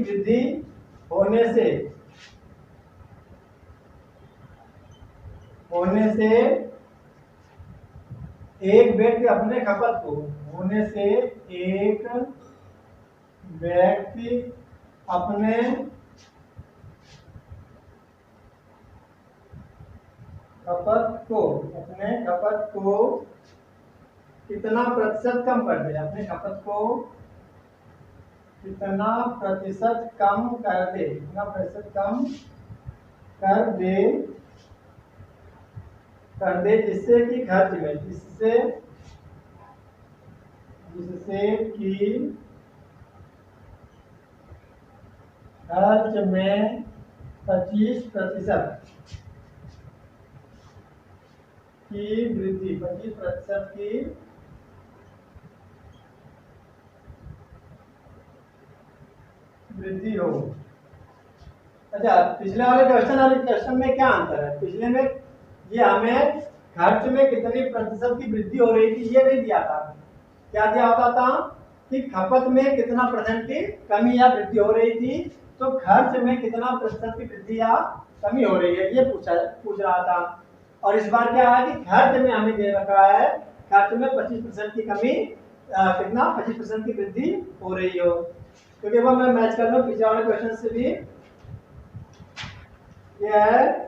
[SPEAKER 1] वृद्धि होने से एक व्यक्ति अपने खपत को, अपने खपत को कितना प्रतिशत कम कर दे, कितना प्रतिशत कम कर दे जिससे कि खर्च में, खर्च में 25% की वृद्धि, 25% की वृद्धि हो। अच्छा, पिछले वाले क्वेश्चन में क्या अंतर है? पिछले में ये हमें खर्च में कितनी प्रतिशत की वृद्धि हो रही थी ये नहीं दिया था, क्या दिया होता था कि खपत में कितना % की कमी या वृद्धि हो रही थी, तो खर्च में कितना % की वृद्धि या कमी हो रही है, ये पूछ रहा था। और इस बार क्या है कि खर्च में हमें दे रखा है, खर्च में 25% की कमी, कितना 25% की वृद्धि हो रही हो। क्योंकि वो मैं मैच कर रहा हूँ पिछले वाले क्वेश्चन से भी। ये है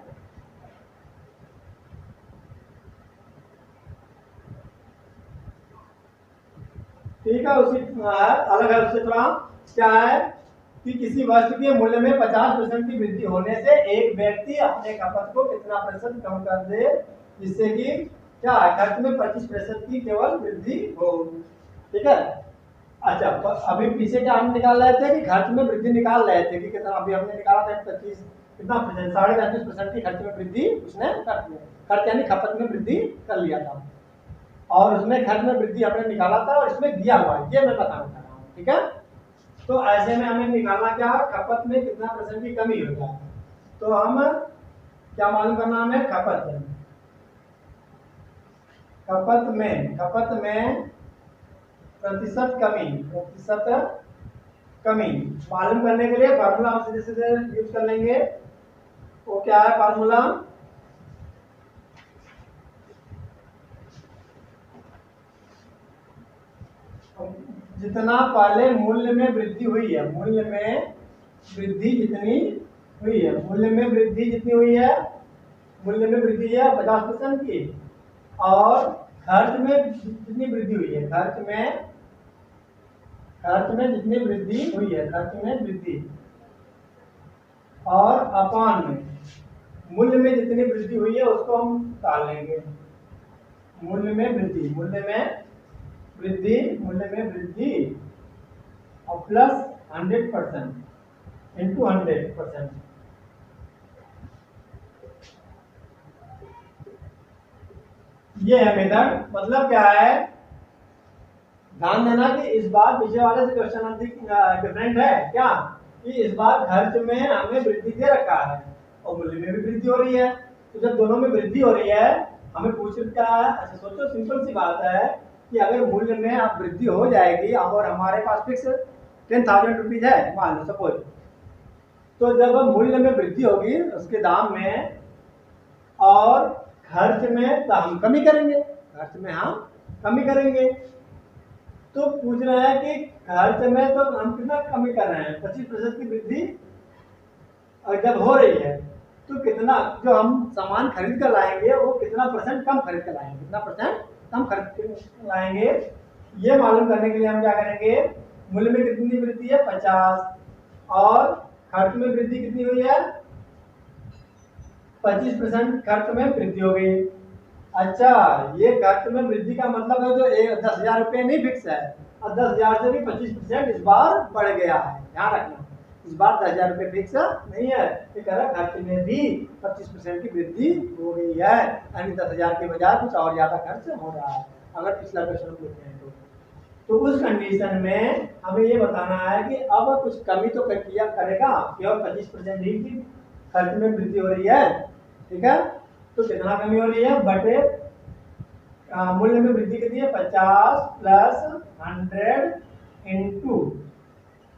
[SPEAKER 1] ठीक है, उसी अलग है उससे थोड़ा। क्या है कि किसी वस्तु के मूल्य में 50% की वृद्धि होने से एक व्यक्ति अपने खपत को कितना % कम कर दे जिससे कि क्या खर्च में 25% की केवल वृद्धि हो। ठीक है। अच्छा, अभी पीछे क्या हम निकाल रहे थे कि खर्च में वृद्धि निकाल रहे थे कि कितना, अभी हमने निकाला था 25 कितना %, 35.5% की खर्च में वृद्धि उसने कर दिया, खर्च यानी खपत में वृद्धि कर लिया था, और उसमें खर्च में वृद्धि हमने निकाला था और इसमें दिया हुआ है, ये मैं बताना चाह रहा हूँ। ठीक है, तो ऐसे में हमें निकालना क्या, खपत में कितना % की कमी हो जाए, तो हम क्या मालूम करना हमें, खपत में प्रतिशत कमी मालूम करने के लिए फार्मूला हम सीधे सीधे यूज कर लेंगे। वो क्या है फार्मूला, जितना पहले मूल्य में वृद्धि हुई है, मूल्य में वृद्धि जितनी हुई है, मूल्य में वृद्धि जितनी हुई है, मूल्य में वृद्धि है 50% की, और खर्च में जितनी वृद्धि हुई है, खर्च में जितनी वृद्धि हुई है, खर्च में वृद्धि, और अपान में मूल्य में जितनी वृद्धि हुई है उसको हम टाल लेंगे। मूल्य में वृद्धि, मूल्य में वृद्धि, मूल्य में वृद्धि और प्लस 100% इंटू 100%। ये है मेथड। मतलब क्या है, ध्यान देना कि इस बार पिछले वाले से क्वेश्चन अधिक डिफरेंट है क्या, कि इस बार खर्च में हमें वृद्धि दे रखा है और मूल्य में भी वृद्धि हो रही है। तो जब दोनों में वृद्धि हो रही है हमें पूछ क्या है, अच्छा सोचो सिंपल सी बात है कि अगर मूल्य में अब वृद्धि हो जाएगी और हमारे पास फिक्स 10,000 रुपीज है मान लो सपोज, तो जब मूल्य में वृद्धि होगी उसके दाम में और खर्च में तो हम कमी करेंगे, खर्च में हम कमी करेंगे। तो पूछ रहा है कि खर्च में तो हम कितना कमी कर रहे हैं, 25% की वृद्धि और जब हो रही है तो कितना जो हम सामान खरीद कर लाएंगे वो कितना परसेंट कम खरीद कर लाएंगे, कितना परसेंट कम खरीद कर लाएंगे। ये मालूम करने के लिए हम क्या करेंगे, मूल्य में कितनी वृद्धि है 50 और खर्च में वृद्धि कितनी हुई है 25%, खर्च में वृद्धि हो गई। अच्छा ये खर्च में वृद्धि का मतलब है जो 10,000 रुपये नहीं फिक्स है और 10,000 से भी 25% इस बार बढ़ गया है, ध्यान रखना इस बार 10,000 रुपये फिक्स नहीं है, ये कह रहा खर्च में भी 25% की वृद्धि हो गई है, यानी 10,000 के बजाय कुछ और ज्यादा खर्च हो रहा है अगर पिछला क्वेश्चन देखते हैं तो उस कंडीशन में हमें ये बताना है कि अब कुछ कमी तो किया करेगा, केवल 25% ही की खर्च में वृद्धि हो रही है, ठीक है। तो कितना कमी हो रही है बटे मूल्य में वृद्धि कितनी है 50 प्लस 100 इंटू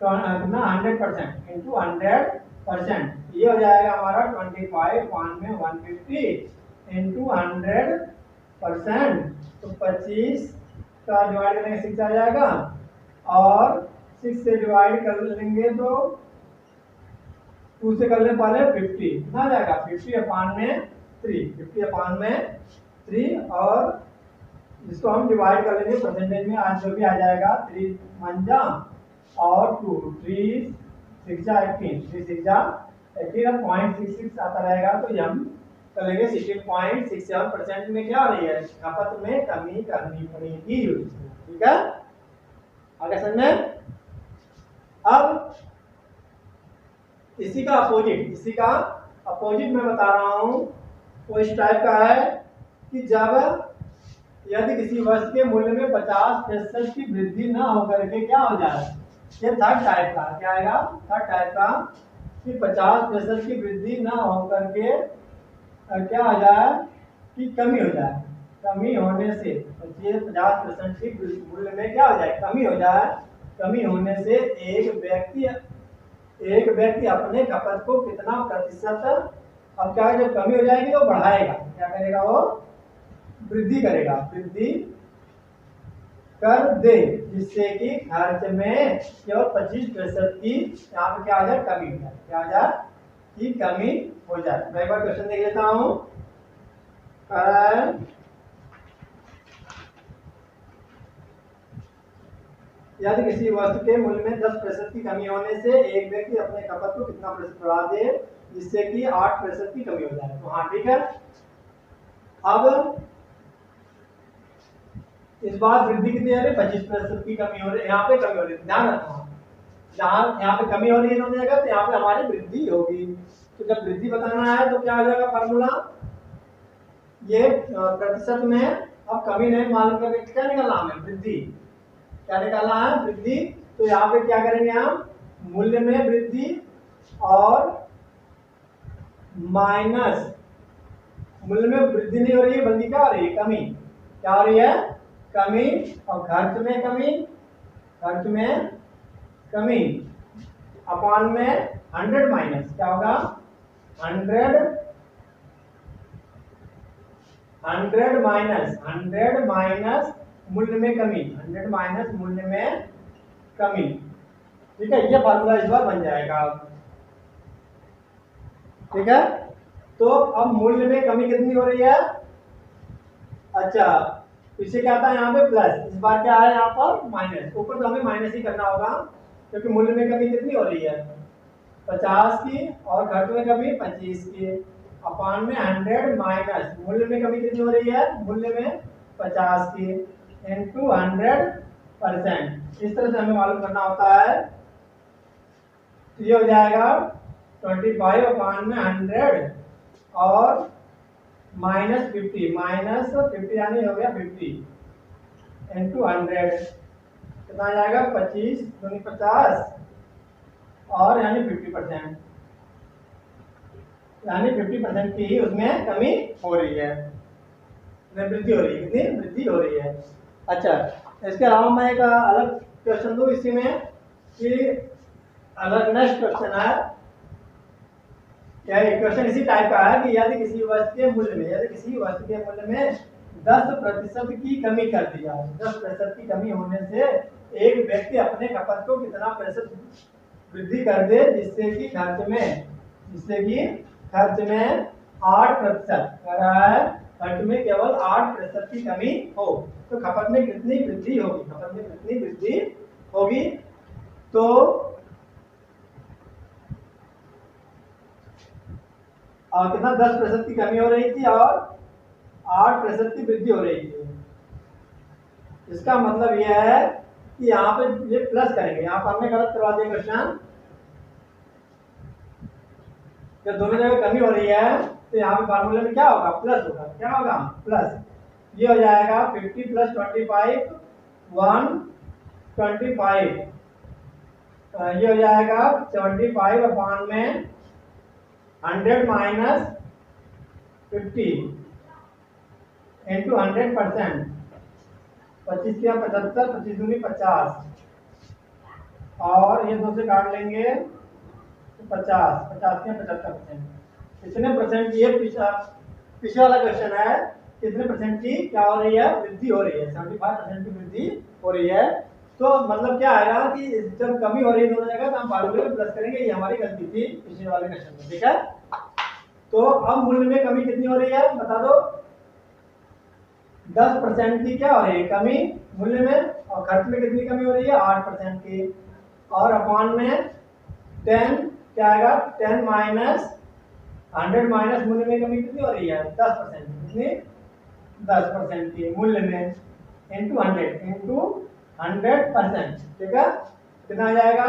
[SPEAKER 1] 100% इंटू 100%, ये हो जाएगा हमारा 25 में 150 इंटू 100%, तो 25 का डिवाइड करेंगे 6 आ जाएगा और 6 से डिवाइड कर लेंगे तो 2 से करने पहले 50 कितना आ जाएगा 50/3 और जिसको हम डिवाइड कर लेंगे परसेंटेज में, आज जो भी आ जाएगा 3 मंजा और 2 3 6 जा 18 3 6 जा 18 अब 0.66 आता रहेगा, तो ये हम कर लेंगे 16.67% में क्या हो रही है खपत में कमी करनी पड़ेगी, ठीक है। आगे समझ में। अब इसी का अपोजिट मैं बता रहा हूं, वो इस टाइप का है कि जब यदि किसी वस्तु के मूल्य में 50% की वृद्धि ना होकर के क्या हो जाए, ये थर्ड टाइप का क्या आएगा, थर्ड टाइप का कि 50% की वृद्धि ना होकर के क्या हो जाए कि कमी हो जाए, कमी होने से 50% की मूल्य में क्या हो जाए कमी हो जाए, कमी होने से एक व्यक्ति अपने खपत को कितना प्रतिशत, अब क्या जब कमी हो जाएगी तो बढ़ाएगा, क्या करेगा वो वृद्धि करेगा, वृद्धि कर दे, जिससे कि खर्च में केवल 25% की यहाँ पे क्या आ जाए कमी हो जाए, क्या आ जाए कि कमी हो जाए। मैं एक बार क्वेश्चन देख लेता हूँ। यदि किसी वस्तु के मूल्य में 10% की कमी होने से एक व्यक्ति अपने खपत को कितना प्रतिशत बढ़ा दे जिससे कि 8% की कमी हो जाए, तो हाँ ठीक है। अब इस बार वृद्धि कितनी है 25% की कमी हो रही है, यहाँ पे कमी हो रही है, ध्यान रखना जहाँ यहाँ पे कमी हो रही है दोनों जगह, तो यहाँ पे हमारी वृद्धि होगी। तो जब वृद्धि बताना है तो क्या हो जाएगा फार्मूला, ये प्रतिशत में अब कमी नहीं मालूम करके क्या निकालना हमें वृद्धि, क्या निकालना है वृद्धि। तो यहाँ पे क्या करेंगे हम मूल्य में वृद्धि और माइनस मूल्य में वृद्धि नहीं हो रही है बल्कि क्या हो रही है कमी, क्या हो रही है कमी, और खर्च में कमी, खर्च में कमी अपान में 100 माइनस क्या होगा 100 माइनस मूल्य में कमी 100 माइनस मूल्य में कमी। ठीक है, ये फार्मूला इस बार बन जाएगा। ठीक है, तो अब मूल्य में कमी कितनी हो रही है? अच्छा, पीछे क्या था यहाँ पे प्लस, इस बार क्या है यहाँ पर माइनस। ऊपर तो हमें माइनस ही करना होगा क्योंकि मूल्य में कमी कितनी हो रही है 50 की और घट में कमी 25 की अपान में 100 माइनस मूल्य में कमी कितनी हो रही है मूल्य में 50 की इंटू 100%। इस तरह से हमें मालूम करना होता है। तो ये हो जाएगा 25 अपान में 100 और -50 यानी हो गया 50 इंटू 100 कितना आ जाएगा 25 दूनी 50 और यानी 50%, यानी 50% की ही उसमें कमी हो रही है, वृद्धि हो रही है। कितनी वृद्धि हो रही है? अच्छा, इसके अलावा मैं एक अलग क्वेश्चन दूं इसी में कि अलग नेक्स्ट क्वेश्चन है क्या, क्वेश्चन इसी टाइप का है कि यदि किसी वस्तु के मूल्य में 10% की कमी कर दी जाए, 10% की कमी होने से एक व्यक्ति अपने खपत को कितना प्रतिशत वृद्धि कर दे जिससे कि खर्च में 8% कर रहा है, खर्च में केवल 8% की कमी हो तो खपत में कितनी वृद्धि होगी? तो कितना 10% की कमी हो रही थी और 8% की वृद्धि हो रही थी। इसका मतलब यह है कि यहाँ पे ये प्लस करेंगे, यहाँ पर हमने गलत करवा दिया क्वेश्चन। जब दोनों जगह कमी हो रही है तो यहाँ पे फार्मूले में क्या होगा प्लस होगा, क्या होगा प्लस। ये हो जाएगा 50 + 25 125, ये हो जाएगा 75 अपान में 100 माइनस 50 इंटू 100%। 25 क्या 75, 25 दूनी 50 और ये 2 से काट लेंगे तो 50 के 75%। कितने परसेंट की पीछे वाला क्वेश्चन है, कितने परसेंट की क्या हो रही है वृद्धि हो रही है? 75% की वृद्धि हो रही है। तो मतलब क्या आएगा कि जब कमी हो रही है दोनों जगह तो हम फार्मूले में प्लस करेंगे, ये हमारी गलती थी पिछले वाले क्वेश्चन में। ठीक है, तो अब मूल्य में कमी कितनी हो रही है बता दो? 10% की क्या हो रही है कमी मूल्य में, और खर्च में कितनी कमी हो रही है 8% की, और अपान में 10 क्या आएगा 10 माइनस 100 माइनस मूल्य में कमी कितनी हो रही है 10%, कितनी 10% की मूल्य में इंटू 100%। ठीक है, कितना आ जाएगा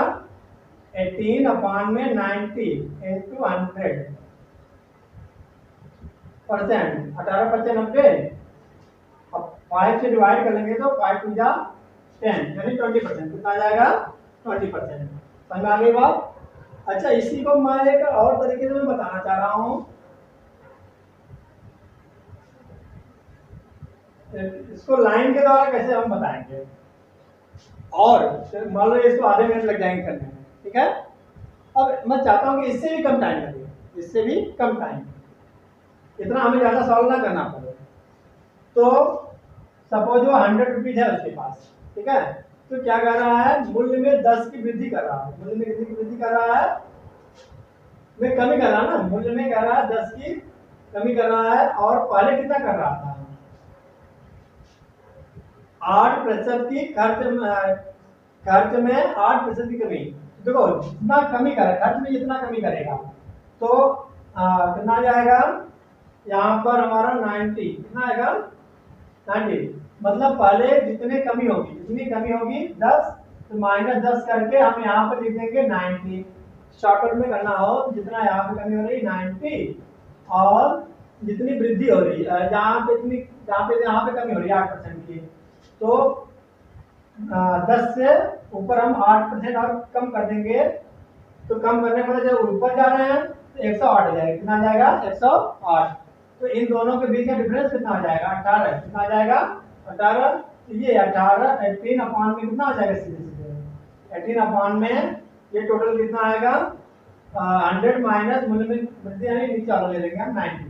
[SPEAKER 1] 18 अपान में 90 इंटू 100%। 18 × 90, अब 5 से डिवाइड कर लेंगे तो 5 × 2 = 10 यानी 20%। कितना आ जाएगा 20%। समझ में आ गई बात? अच्छा, इसी को मैं एक और तरीके से मैं बताना चाह रहा हूं। इसको लाइन के द्वारा कैसे हम बताएंगे, और मान लो इसको आधे मिनट लग जाएंगे करने में। ठीक है, अब मैं चाहता हूं कि इससे भी कम टाइम लगे, इससे भी कम टाइम, इतना हमें ज्यादा सॉल्व ना करना पड़े। तो सपोज वो 100 रुपीज है उसके पास। ठीक है, तो क्या कर रहा है मूल्य में 10 की वृद्धि कर रहा है, मूल्य में कितनी की वृद्धि कर रहा है में कमी कर रहा है ना, मूल्य में कर रहा है 10 की कमी कर रहा है, और पहले कितना कर रहा था 8% की खर्च में 8% की कमी। देखो जितना कमी करे खर्च में जितना कमी करेगा तो कितना आ जाएगा यहाँ पर हमारा 90, कितना आएगा 90, मतलब पहले जितनी कमी होगी 10 तो -10 करके हम यहाँ पर लिख देंगे 90। शॉर्टकट में करना हो तो जितना यहाँ पे कमी हो रही है 90 और जितनी वृद्धि हो रही है यहाँ पे कमी हो रही है 8% की, तो 10 से ऊपर हम 8% और कम कर देंगे। तो कम करने के बाद जब ऊपर जा रहे हैं तो 108 आ जाएगा। कितना आ जाएगा 108। तो इन दोनों के बीच का डिफरेंस कितना आ जाएगा 18। कितना आ जाएगा 18। तो ये 18 18 अपान में कितना आ जाएगा सीधे सीधे 18 अपॉन में ये टोटल कितना आएगा 100 माइनस मूल्य में वृद्धि यानी नीचे वाला ले लेंगे हम 90।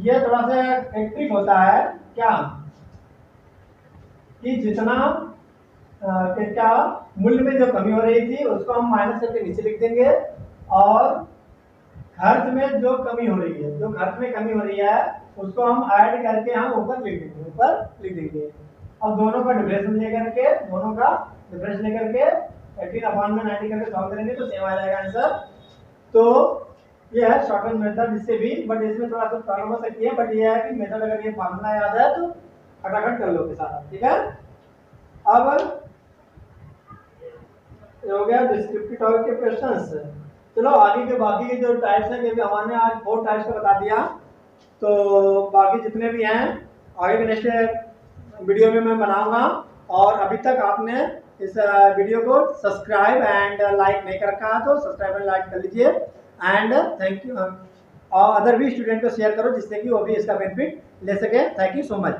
[SPEAKER 1] ये थोड़ा सा एक ट्रिक होता है क्या कि जितना क्या मूल्य में जो कमी हो रही थी उसको हम माइनस करके नीचे लिख देंगे और खर्च में जो कमी हो रही है, जो खर्च में कमी हो रही है उसको हम ऐड करके हम ऊपर लिख देंगे। अब दोनों का डिफरेंस लेकर के 18 अपॉन में 90 करके सॉल्व करेंगे तो सेम आ जाएगा आंसर। तो ये है शॉर्टकट मेथड, इससे भी बट इसमें थोड़ा सा प्रॉब्लम हो सकती है, बट ये है कि मेथड अगर ये फार्मूला याद है तो फटाफट कर लो के साथ, ठीक है। अब हो गया डिस्क्रिप्टिव टॉपिक के क्वेश्चंस। चलो आगे के बाकी के जो टाइप्स हैं, क्योंकि हमने आज 4 टाइप्स का बता दिया, तो बाकी जितने भी हैं आगे के नेक्स्ट वीडियो में मैं बनाऊंगा। और अभी तक आपने इस वीडियो को सब्सक्राइब एंड लाइक नहीं कर रखा तो सब्सक्राइब एंड लाइक कर लीजिए एंड थैंक यू। और अदर भी स्टूडेंट को शेयर करो जिससे कि वो भी इसका बेनिफिट ले सके। Thank you so much.